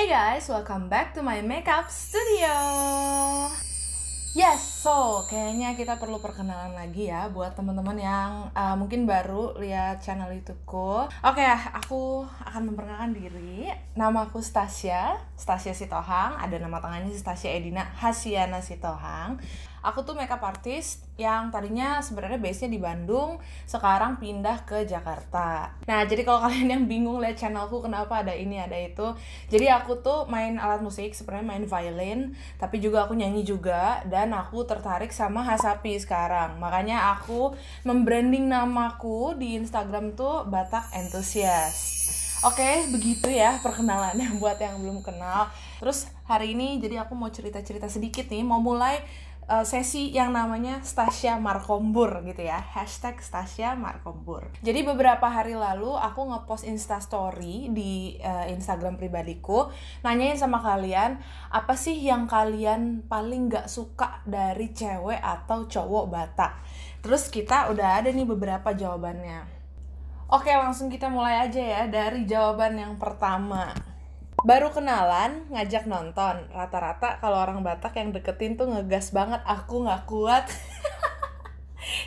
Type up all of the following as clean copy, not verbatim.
Hey guys, welcome back to my makeup studio. Yes, so kayaknya kita perlu perkenalan lagi ya buat teman-teman yang mungkin baru lihat channel YouTubeku. Oke, aku akan memperkenalkan diri. Nama aku Stasia Sitohang. Ada nama tangannya Stasia Edina Hasiana Sitohang. Aku tuh makeup artist yang tadinya sebenarnya base-nya di Bandung, sekarang pindah ke Jakarta. Nah, jadi kalau kalian yang bingung lihat channelku kenapa ada ini ada itu, jadi aku tuh main alat musik, sebenarnya main violin, tapi juga aku nyanyi juga, dan aku tertarik sama Hasapi sekarang. Makanya aku membranding namaku di Instagram tuh Batak Enthusiast. Oke, begitu ya perkenalannya buat yang belum kenal. Terus hari ini jadi aku mau cerita-cerita sedikit nih, mau mulai sesi yang namanya Stasia Markombur gitu ya, hashtag Stasia Markombur. Jadi beberapa hari lalu aku ngepost instastory di Instagram pribadiku, nanyain sama kalian, apa sih yang kalian paling gak suka dari cewek atau cowok Batak. Terus kita udah ada nih beberapa jawabannya. Oke, langsung kita mulai aja ya dari jawaban yang pertama. Baru kenalan, ngajak nonton. Rata-rata kalau orang Batak yang deketin tuh ngegas banget, aku gak kuat.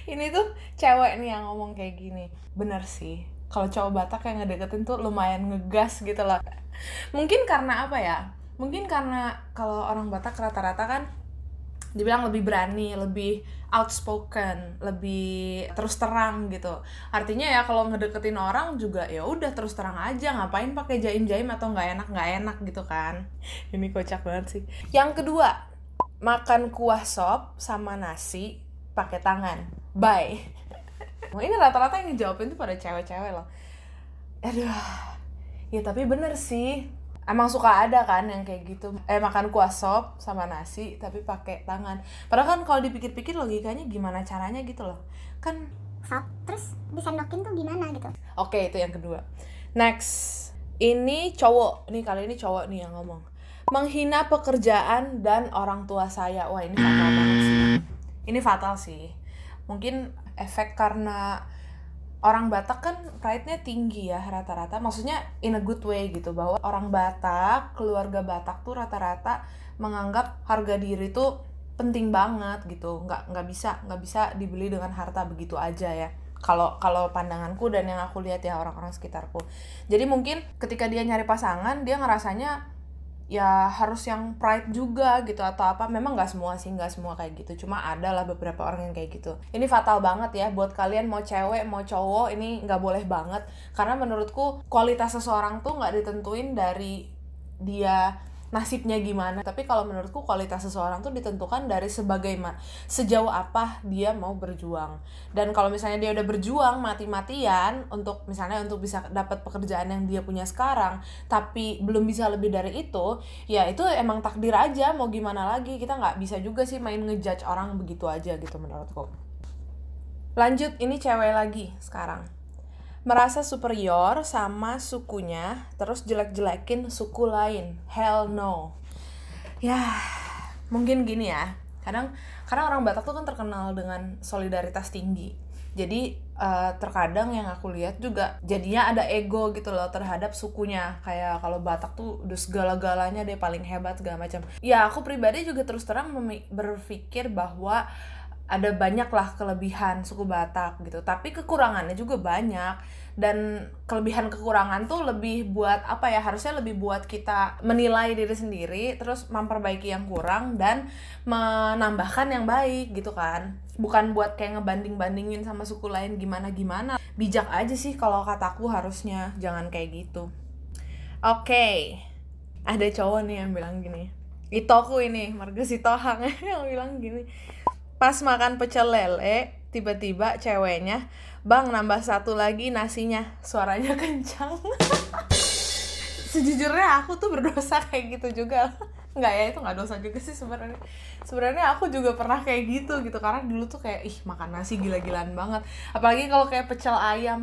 Ini tuh cewek nih yang ngomong kayak gini. Bener sih, kalau cowok Batak yang ngedeketin tuh lumayan ngegas gitu loh. Mungkin karena apa ya? Mungkin karena kalau orang Batak rata-rata kan dibilang lebih berani, lebih outspoken, lebih terus terang gitu. Artinya ya kalau ngedeketin orang juga ya udah terus terang aja, ngapain pakai jaim-jaim atau nggak enak gitu kan. Ini kocak banget sih. Yang kedua, makan kuah sop sama nasi pakai tangan. Bye. Ini rata-rata yang ngejawabin tuh pada cewek-cewek loh. Aduh. Ya tapi bener sih. Emang suka ada kan yang kayak gitu, makan kuah sop sama nasi tapi pakai tangan. Padahal kan kalau dipikir-pikir logikanya gimana caranya gitu loh. Kan sop terus disendokin tuh gimana gitu. Oke, itu yang kedua. Next, ini cowok. Nih kali ini cowok nih yang ngomong. Menghina pekerjaan dan orang tua saya. Wah, ini fatal banget sih. Ini fatal sih. Mungkin efek karena orang Batak kan pride-nya tinggi ya rata-rata, maksudnya in a good way gitu, bahwa orang Batak, keluarga Batak tuh rata-rata menganggap harga diri tuh penting banget gitu, nggak bisa dibeli dengan harta begitu aja ya. Kalau pandanganku dan yang aku lihat ya orang-orang sekitarku. Jadi mungkin ketika dia nyari pasangan dia ngerasanya ya harus yang pride juga gitu atau apa. Memang nggak semua kayak gitu, cuma ada lah beberapa orang yang kayak gitu. Ini fatal banget ya buat kalian, mau cewek mau cowok, ini nggak boleh banget. Karena menurutku kualitas seseorang tuh nggak ditentuin dari dia nasibnya gimana, tapi kalau menurutku kualitas seseorang tuh ditentukan dari sejauh apa dia mau berjuang. Dan kalau misalnya dia udah berjuang mati-matian untuk misalnya untuk bisa dapat pekerjaan yang dia punya sekarang, tapi belum bisa lebih dari itu, ya itu emang takdir aja, mau gimana lagi. Kita nggak bisa juga sih main ngejudge orang begitu aja gitu menurutku. Lanjut, ini cewek lagi sekarang. Merasa superior sama sukunya, terus jelek-jelekin suku lain. Hell no. Ya, mungkin gini ya. Kadang orang Batak tuh kan terkenal dengan solidaritas tinggi. Jadi terkadang yang aku lihat juga jadinya ada ego gitu loh terhadap sukunya. Kayak kalau Batak tuh udah segala-galanya dia paling hebat segala macam. Ya, aku pribadi juga terus terang berpikir bahwa ada banyak lah kelebihan suku Batak gitu, tapi kekurangannya juga banyak. Dan kelebihan-kekurangan tuh lebih buat apa ya, harusnya lebih buat kita menilai diri sendiri, terus memperbaiki yang kurang dan menambahkan yang baik gitu kan. Bukan buat kayak ngebanding-bandingin sama suku lain gimana-gimana. Bijak aja sih kalau kataku, harusnya jangan kayak gitu. Oke. Ada cowok nih yang bilang gini, Itoku ini, Marga Sitohang yang bilang gini. Pas makan pecel lele, tiba-tiba ceweknya, "Bang, nambah satu lagi nasinya." Suaranya kencang. Sejujurnya aku tuh berdosa kayak gitu juga. Enggak ya, itu nggak dosa juga sih sebenarnya. Sebenarnya aku juga pernah kayak gitu karena dulu tuh kayak makan nasi gila-gilaan banget. Apalagi kalau kayak pecel ayam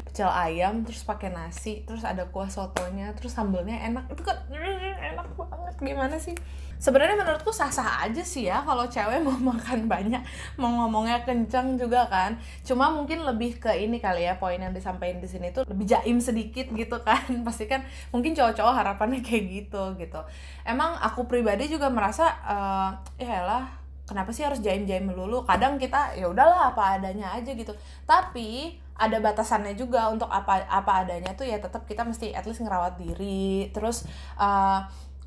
terus pakai nasi, terus ada kuah sotonya, terus sambelnya enak, itu kan enak banget. Gimana sih? Sebenarnya menurutku sah-sah aja sih ya kalau cewek mau makan banyak, mau ngomongnya kencang juga kan. Cuma mungkin lebih ke ini kali ya, poin yang disampaikan di sini tuh lebih jaim sedikit gitu kan. Pasti kan mungkin cowok-cowok harapannya kayak gitu. Emang aku pribadi juga merasa ya lah, kenapa sih harus jaim-jaim melulu? Kadang kita ya udahlah apa adanya aja gitu. Tapi ada batasannya juga untuk apa adanya tuh ya, tetap kita mesti at least ngerawat diri, terus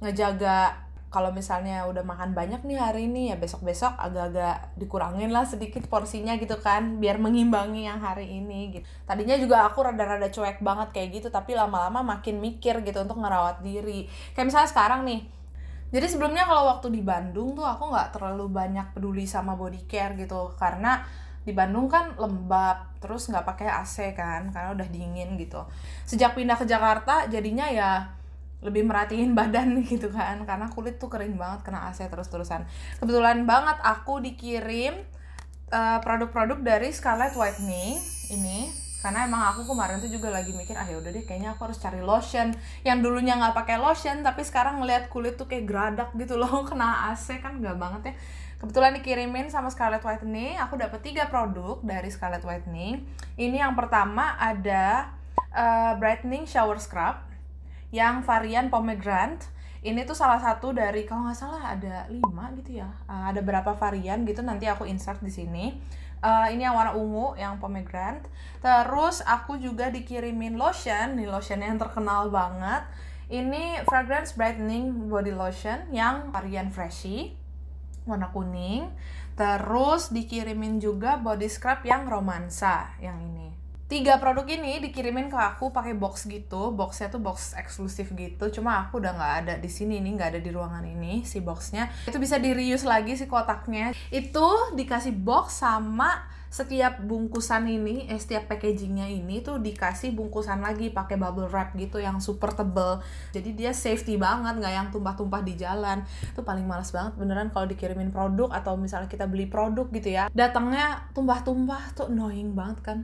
ngejaga. Kalau misalnya udah makan banyak nih hari ini, ya besok-besok agak-agak dikurangin lah sedikit porsinya gitu kan, biar mengimbangi yang hari ini gitu. Tadinya juga aku rada-rada cuek banget kayak gitu, tapi lama-lama makin mikir gitu untuk ngerawat diri. Kayak misalnya sekarang nih, jadi sebelumnya kalau waktu di Bandung tuh aku nggak terlalu banyak peduli sama body care gitu, karena di Bandung kan lembab, terus nggak pakai AC kan, karena udah dingin gitu. Sejak pindah ke Jakarta jadinya ya lebih merhatiin badan gitu kan, karena kulit tuh kering banget kena AC terus-terusan. Kebetulan banget aku dikirim produk-produk dari Scarlett Whitening ini, karena emang aku kemarin tuh juga lagi mikir ya udah deh kayaknya aku harus cari lotion yang dulunya nggak pakai lotion, tapi sekarang ngeliat kulit tuh kayak geradak gitu loh kena AC kan, nggak banget ya. Kebetulan dikirimin sama Scarlett Whitening, aku dapet 3 produk dari Scarlett Whitening. Ini yang pertama ada brightening shower scrub yang varian pomegranate. Ini tuh salah satu dari, kalau nggak salah ada 5 gitu ya, ada berapa varian gitu, nanti aku insert di sini. Ini yang warna ungu, yang pomegranate. Terus aku juga dikirimin lotion, nih lotion yang terkenal banget. Ini fragrance brightening body lotion yang varian freshy, warna kuning. Terus dikirimin juga body scrub yang romansa, yang ini. 3 produk ini dikirimin ke aku pakai box gitu, boxnya tuh box eksklusif gitu. Cuma aku udah nggak ada di sini nih, nggak ada di ruangan ini si boxnya. Itu bisa di reuse lagi si kotaknya. Itu dikasih box sama setiap bungkusan ini, setiap packagingnya ini tuh dikasih bungkusan lagi pakai bubble wrap gitu yang super tebel. Jadi dia safety banget, nggak yang tumpah-tumpah di jalan. Itu paling males banget beneran kalau dikirimin produk atau misalnya kita beli produk gitu ya, datangnya tumpah-tumpah tuh annoying banget kan.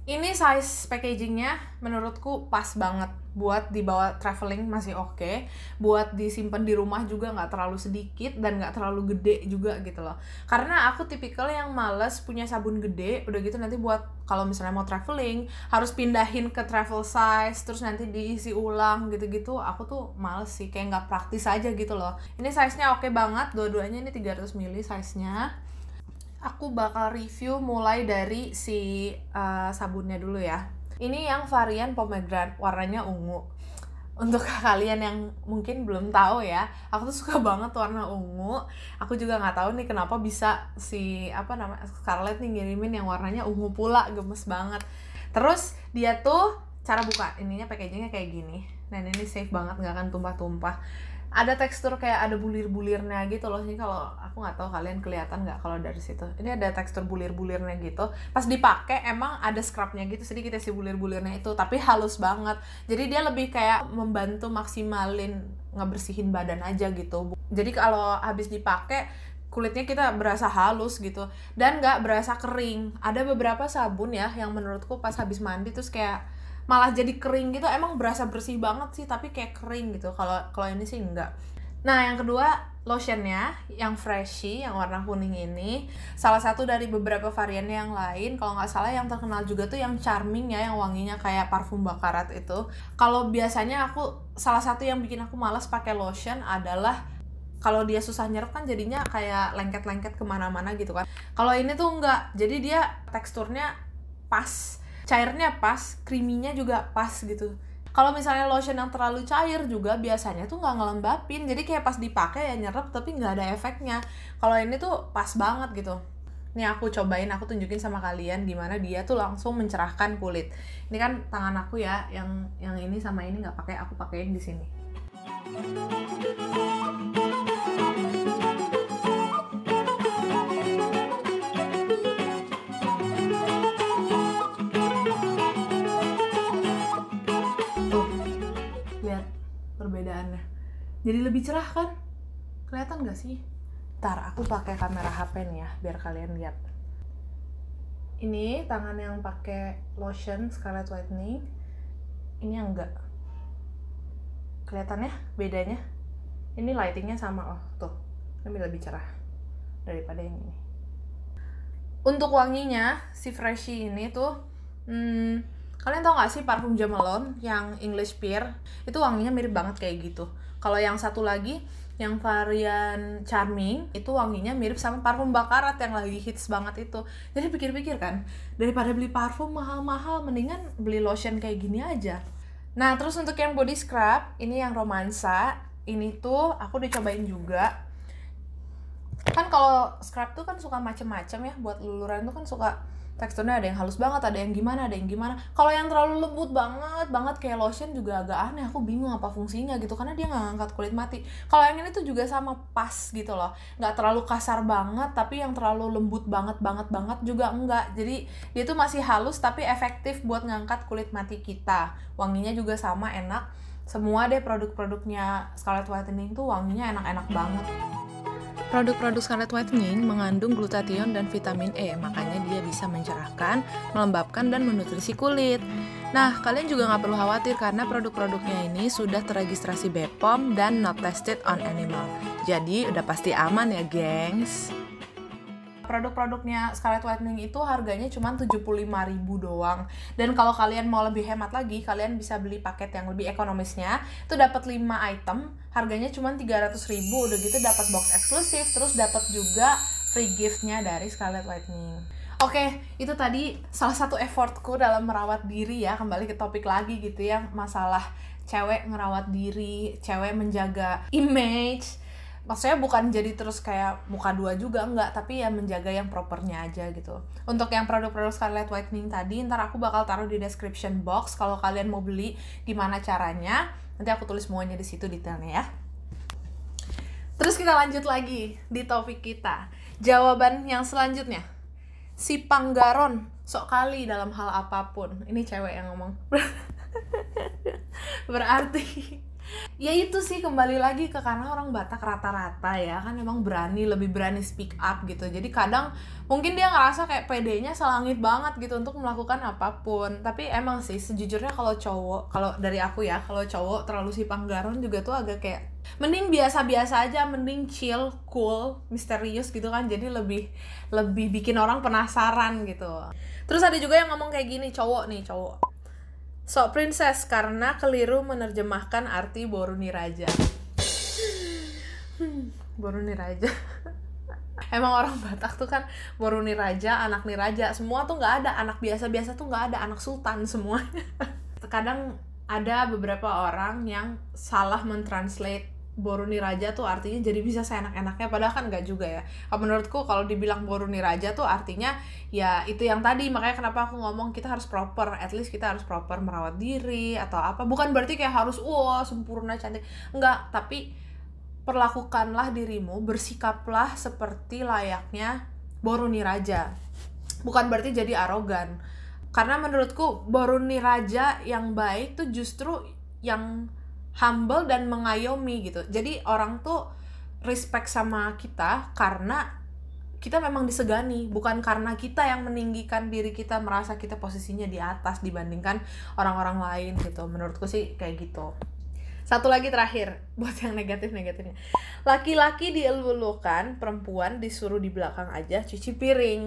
Ini size packagingnya menurutku pas banget buat dibawa traveling, masih oke. Buat disimpan di rumah juga nggak terlalu sedikit dan nggak terlalu gede juga gitu loh. Karena aku tipikal yang males punya sabun gede, udah gitu nanti buat kalau misalnya mau traveling harus pindahin ke travel size, terus nanti diisi ulang gitu-gitu. Aku tuh males sih, kayak nggak praktis aja gitu loh. Ini size-nya oke banget, dua-duanya ini 300 ml size-nya. Aku bakal review mulai dari si sabunnya dulu ya. Ini yang varian pomegranate, warnanya ungu. Untuk kalian yang mungkin belum tahu ya, aku tuh suka banget warna ungu. Aku juga nggak tahu nih kenapa bisa si Scarlett nih ngirimin yang warnanya ungu pula, gemes banget. Terus dia tuh cara buka ininya, packagingnya kayak gini. Dan ini safe banget, nggak akan tumpah-tumpah. Ada tekstur kayak ada bulir-bulirnya gitu loh. Ini kalau aku nggak tahu kalian kelihatan nggak kalau dari situ. Ini ada tekstur bulir-bulirnya gitu. Pas dipakai emang ada scrubnya gitu, sedikit si bulir-bulirnya itu, tapi halus banget. Jadi dia lebih kayak membantu maksimalin ngebersihin badan aja gitu. Jadi kalau habis dipakai kulitnya kita berasa halus gitu dan nggak berasa kering. Ada beberapa sabun ya yang menurutku pas habis mandi terus kayak malah jadi kering gitu, emang berasa bersih banget sih tapi kayak kering gitu. Kalau ini sih enggak. Nah yang kedua lotionnya yang freshy yang warna kuning ini, salah satu dari beberapa varian yang lain. Kalau nggak salah yang terkenal juga tuh yang charming ya, yang wanginya kayak parfum bakarat itu. Kalau biasanya salah satu yang bikin aku malas pakai lotion adalah kalau dia susah nyerap kan jadinya kayak lengket-lengket kemana-mana gitu kan. Kalau ini tuh enggak, jadi dia teksturnya pas, cairnya pas, creamy-nya juga pas gitu. Kalau misalnya lotion yang terlalu cair juga biasanya tuh nggak ngelembapin, jadi kayak pas dipakai ya nyerap tapi nggak ada efeknya. Kalau ini tuh pas banget gitu. Nih aku cobain, aku tunjukin sama kalian gimana dia tuh langsung mencerahkan kulit. Ini kan tangan aku ya, yang ini sama ini nggak pakai, aku pakein di sini. Perbedaannya jadi lebih cerah kan, kelihatan gak sih? Ntar aku pakai kamera HP nih ya biar kalian lihat. Ini tangan yang pakai lotion Scarlett Whitening, ini yang enggak. Kelihatan ya bedanya? Ini lightingnya sama loh, tuh. Ini lebih cerah daripada yang ini. Untuk wanginya, si Freshie ini tuh, kalian tau gak sih parfum Jo Malone yang English Pear? Itu wanginya mirip banget kayak gitu. Kalau yang satu lagi, yang varian Charming, itu wanginya mirip sama parfum Baccarat yang lagi hits banget itu. Jadi pikir-pikir kan, daripada beli parfum mahal-mahal, mendingan beli lotion kayak gini aja. Nah, terus untuk yang body scrub, ini yang romansa. Ini tuh aku dicobain juga. Kan kalau scrub tuh kan suka macem-macem ya, buat luluran tuh kan suka teksturnya ada yang halus banget, ada yang gimana. Kalau yang terlalu lembut banget kayak lotion juga agak aneh, aku bingung apa fungsinya gitu, karena dia nggak ngangkat kulit mati. Kalau yang ini tuh juga sama, pas gitu loh, nggak terlalu kasar banget, tapi yang terlalu lembut banget juga enggak. Jadi dia tuh masih halus tapi efektif buat ngangkat kulit mati kita. Wanginya juga sama, enak. Semua deh produk-produknya Scarlett Whitening tuh wanginya enak-enak banget. Produk-produk Scarlett Whitening mengandung glutathione dan vitamin E, makanya dia bisa mencerahkan, melembabkan, dan menutrisi kulit. Nah, kalian juga nggak perlu khawatir karena produk-produknya ini sudah terregistrasi BPOM dan not tested on animal. Jadi udah pasti aman ya, gengs. Produk-produknya Scarlett Whitening itu harganya cuma 75.000 doang. Dan kalau kalian mau lebih hemat lagi, kalian bisa beli paket yang lebih ekonomisnya. Itu dapat 5 item, harganya cuma 300.000. Udah gitu dapat box eksklusif, terus dapat juga free gift-nya dari Scarlett Whitening. Oke, itu tadi salah satu effortku dalam merawat diri ya. Kembali ke topik lagi gitu ya, masalah cewek ngerawat diri, cewek menjaga image. Maksudnya bukan jadi terus kayak muka dua juga, enggak, tapi ya menjaga yang propernya aja gitu. Untuk yang produk-produk Scarlett Whitening tadi, ntar aku bakal taruh di description box kalau kalian mau beli gimana caranya. Nanti aku tulis semuanya di situ detailnya ya. Terus kita lanjut lagi di topik kita. Jawaban yang selanjutnya. Si Panggaron sok kali dalam hal apapun. Ini cewek yang ngomong. Berarti ya itu sih, kembali lagi ke karena orang Batak rata-rata ya kan emang lebih berani speak up gitu. Jadi kadang mungkin dia ngerasa kayak pedenya selangit banget gitu untuk melakukan apapun. Tapi emang sih sejujurnya kalau cowok, kalau dari aku ya, kalau cowok terlalu si Panggaron juga tuh agak kayak mending biasa-biasa aja, mending chill, cool, misterius gitu kan. Jadi lebih bikin orang penasaran gitu. Terus ada juga yang ngomong kayak gini, cowok. Sok princess karena keliru menerjemahkan arti Boruni Raja. Boruni Raja. Emang orang Batak tuh kan Boruni Raja, anak Niraja. Semua tuh nggak ada, anak biasa-biasa tuh nggak ada, anak sultan semuanya. Kadang ada beberapa orang yang salah mentranslate Boruni Raja tuh artinya jadi bisa seenak-enaknya, padahal kan nggak juga ya. Menurutku kalau dibilang Boruni Raja tuh artinya ya itu yang tadi, makanya kenapa aku ngomong kita harus proper, at least kita harus proper merawat diri atau apa. Bukan berarti kayak harus sempurna cantik, enggak, tapi perlakukanlah dirimu, bersikaplah seperti layaknya Boruni Raja. Bukan berarti jadi arogan. Karena menurutku Boruni Raja yang baik tuh justru yang humble dan mengayomi gitu. Jadi orang tuh respect sama kita karena kita memang disegani, bukan karena kita yang meninggikan diri kita, merasa kita posisinya di atas dibandingkan orang-orang lain gitu. Menurutku sih kayak gitu. Satu lagi terakhir buat yang negatif-negatifnya. Laki-laki dielu-elukan, perempuan disuruh di belakang aja cuci piring.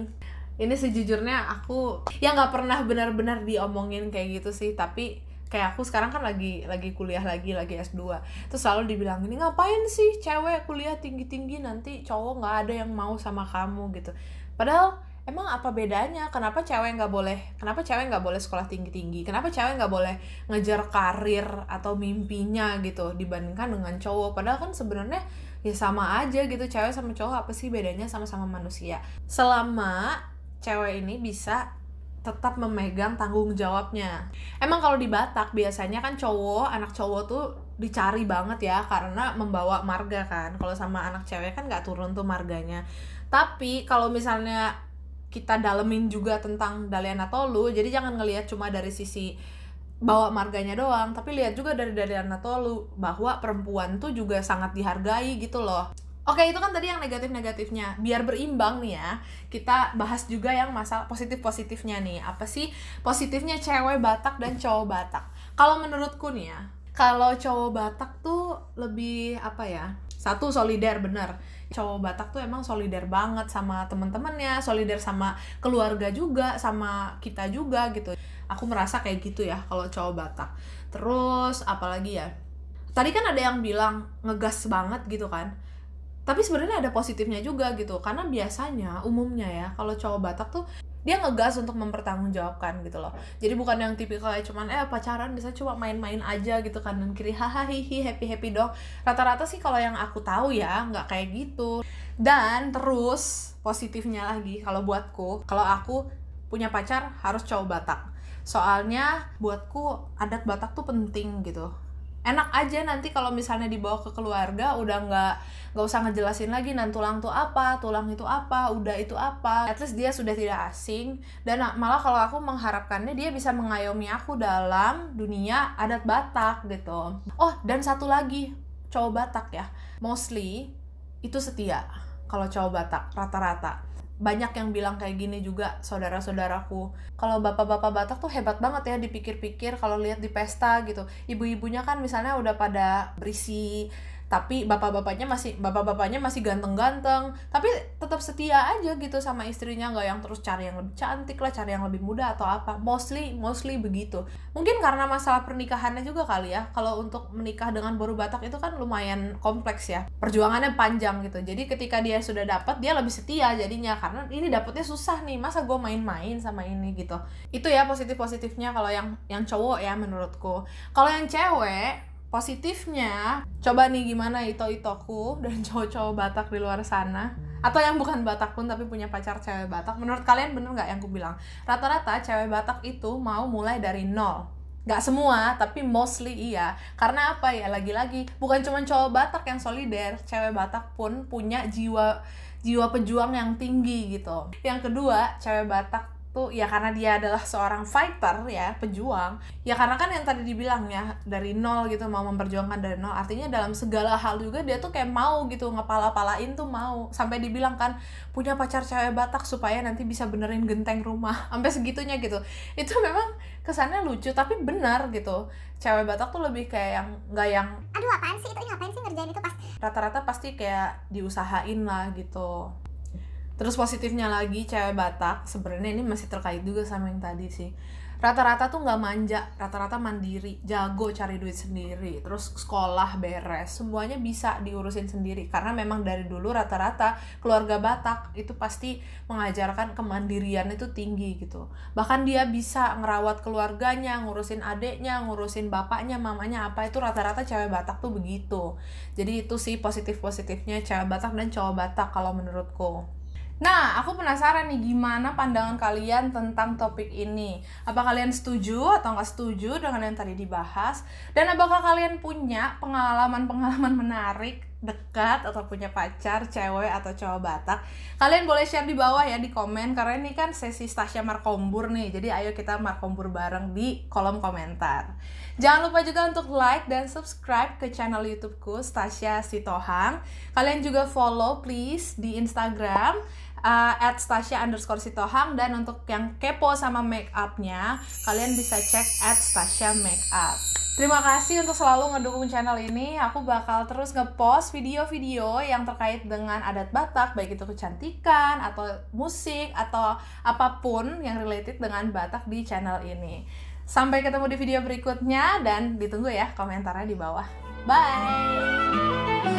Ini sejujurnya aku ya nggak pernah benar-benar diomongin kayak gitu sih, tapi kayak aku sekarang kan lagi kuliah lagi S2. Terus selalu dibilang ini, ngapain sih cewek kuliah tinggi-tinggi nanti cowok nggak ada yang mau sama kamu gitu. Padahal emang apa bedanya? Kenapa cewek nggak boleh sekolah tinggi-tinggi? Kenapa cewek nggak boleh ngejar karir atau mimpinya gitu dibandingkan dengan cowok? Padahal kan sebenarnya ya sama aja gitu, cewek sama cowok apa sih bedanya, sama-sama manusia. Selama cewek ini bisa tetap memegang tanggung jawabnya. Emang kalau di Batak biasanya kan anak cowok tuh dicari banget ya karena membawa marga kan. Kalau sama anak cewek kan nggak turun tuh marganya. Tapi kalau misalnya kita dalemin juga tentang Daliana Tolu, jadi jangan ngelihat cuma dari sisi bawa marganya doang, tapi lihat juga dari Daliana Tolu bahwa perempuan tuh juga sangat dihargai gitu loh. Oke, itu kan tadi yang negatif-negatifnya. Biar berimbang nih ya, kita bahas juga yang masalah positif-positifnya nih. Apa sih positifnya cewek Batak dan cowok Batak? Kalau menurutku nih ya, Kalau cowok Batak tuh lebih apa ya? Satu, solider, bener. Cowok Batak tuh emang solider banget sama temen-temennya, solider sama keluarga juga, sama kita juga gitu. Aku merasa kayak gitu ya kalau cowok Batak. Terus apalagi ya? Tadi kan ada yang bilang ngegas banget gitu kan. Tapi sebenarnya ada positifnya juga gitu. Karena biasanya umumnya ya kalau cowok Batak tuh dia ngegas untuk mempertanggungjawabkan gitu loh. Jadi bukan yang tipikal kayak cuman pacaran bisa cuma main-main aja gitu kan dan kiri hahaha happy dong. Rata-rata sih kalau yang aku tahu ya nggak kayak gitu. Dan terus positifnya lagi kalau buatku, kalau aku punya pacar harus cowok Batak. Soalnya buatku adat Batak tuh penting gitu. Enak aja nanti kalau misalnya dibawa ke keluarga udah nggak usah ngejelasin lagi nan tulang itu apa, udah itu apa. At least dia sudah tidak asing, dan malah kalau aku mengharapkannya dia bisa mengayomi aku dalam dunia adat Batak gitu. Oh, dan satu lagi, cowok Batak ya, mostly itu setia. Kalau cowok Batak rata-rata banyak yang bilang kayak gini juga, saudara-saudaraku. Kalau bapak-bapak Batak tuh hebat banget ya dipikir-pikir kalau lihat di pesta gitu. Ibu-ibunya kan misalnya udah pada berisi, tapi bapak-bapaknya masih ganteng-ganteng, tapi tetap setia aja gitu sama istrinya, nggak yang terus cari yang lebih cantik lah, cari yang lebih muda atau apa. Mostly begitu. Mungkin karena masalah pernikahannya juga kali ya. Kalau untuk menikah dengan boru Batak itu kan lumayan kompleks ya, perjuangannya panjang gitu. Jadi ketika dia sudah dapat, dia lebih setia jadinya, karena ini dapetnya susah nih, masa gue main-main sama ini gitu. Itu ya positifnya kalau yang cowok ya menurutku. Kalau yang cewek, positifnya, coba nih gimana ito-itoku dan cowok-cowok Batak di luar sana, atau yang bukan Batak pun tapi punya pacar cewek Batak, menurut kalian bener nggak yang aku bilang? Rata-rata cewek Batak itu mau mulai dari nol. Nggak semua, tapi mostly iya. Karena apa ya, lagi-lagi bukan cuma cowok Batak yang solider, cewek Batak pun punya jiwa pejuang yang tinggi gitu. Yang kedua, cewek Batak tuh ya karena dia adalah seorang fighter ya, pejuang. Ya karena kan yang tadi dibilang ya, dari nol gitu, mau memperjuangkan dari nol. Artinya dalam segala hal juga dia tuh kayak mau gitu, ngepala-palain tuh mau. Sampai dibilang kan punya pacar cewek Batak supaya nanti bisa benerin genteng rumah. Sampai segitunya gitu. Itu memang kesannya lucu tapi benar gitu. Cewek Batak tuh lebih kayak yang nggak yang aduh apaan sih itu, ngapain sih ngerjain itu, pas rata-rata pasti kayak diusahain lah gitu. Terus positifnya lagi, cewek Batak sebenarnya ini masih terkait juga sama yang tadi sih. Rata-rata tuh nggak manja, rata-rata mandiri, jago cari duit sendiri, terus sekolah beres, semuanya bisa diurusin sendiri. Karena memang dari dulu rata-rata keluarga Batak itu pasti mengajarkan kemandirian itu tinggi gitu. Bahkan dia bisa ngerawat keluarganya, ngurusin adeknya, ngurusin bapaknya, mamanya, apa itu rata-rata cewek Batak tuh begitu. Jadi itu sih positif-positifnya cewek Batak dan cowok Batak kalau menurutku. Nah, aku penasaran nih gimana pandangan kalian tentang topik ini. Apa kalian setuju atau nggak setuju dengan yang tadi dibahas? Dan apakah kalian punya pengalaman-pengalaman menarik dekat atau punya pacar, cewek atau cowok Batak? Kalian boleh share di bawah ya, di komen. Karena ini kan sesi Stasya Markombur nih. Jadi ayo kita Markombur bareng di kolom komentar. Jangan lupa juga untuk like dan subscribe ke channel YouTubeku Stasya Sitohang. Kalian juga follow please di Instagram @stasya_sitohang, dan untuk yang kepo sama make upnya kalian bisa cek @stasya_makeup. Terima kasih untuk selalu ngedukung channel ini. Aku bakal terus ngepost video-video yang terkait dengan adat Batak, baik itu kecantikan atau musik atau apapun yang related dengan Batak di channel ini. Sampai ketemu di video berikutnya dan ditunggu ya komentarnya di bawah. Bye!